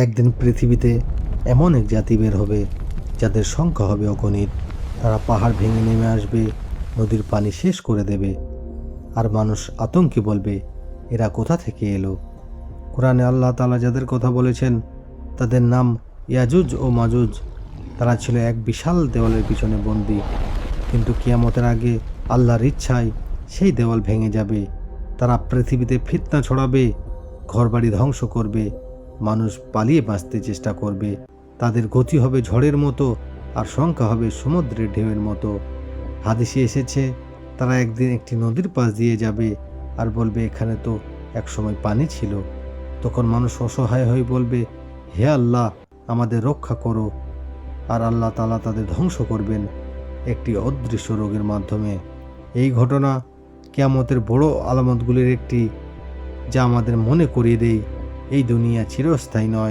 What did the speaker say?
একদিন পৃথিবীতে এমন এক জাতি বের হবে যাদের সংখ্যা হবে অগণিত। তারা পাহাড় ভেঙে নেমে আসবে, নদীর পানি শেষ করে দেবে, আর মানুষ আতঙ্কে বলবে, এরা কোথা থেকে এলো? কোরআনে আল্লাহ তাআলা যাদের কথা বলেছেন তাদের নাম ইয়াজুজ ও মাজুজ। তারা ছিল এক বিশাল দেওয়ালের পিছনে বন্দী, কিন্তু কিয়ামতের আগে আল্লাহর ইচ্ছায় সেই দেওয়াল ভেঙে যাবে। তারা পৃথিবীতে ফিতনা ছড়াবে, ঘরবাড়ি ধ্বংস করবে, মানুষ পালিয়ে বাঁচতে চেষ্টা করবে। তাদের গতি হবে ঝড়ের মতো, আর সংখ্যা হবে সমুদ্রের ঢেউয়ের মতো। হাদিসে এসেছে, তারা একদিন একটি নদীর পাশ দিয়ে যাবে আর বলবে, এখানে তো একসময় পানি ছিল। তখন মানুষ অসহায় হয়ে বলবে, হে আল্লাহ, আমাদের রক্ষা করো। আর আল্লাহ তাআলা তাদের ধ্বংস করবেন একটি অদৃশ্য রোগের মাধ্যমে। এই ঘটনা কিয়ামতের বড় আলামতগুলির একটি, যা আমাদের মনে করিয়ে দেয় এই দুনিয়া চিরস্থায়ী নয়।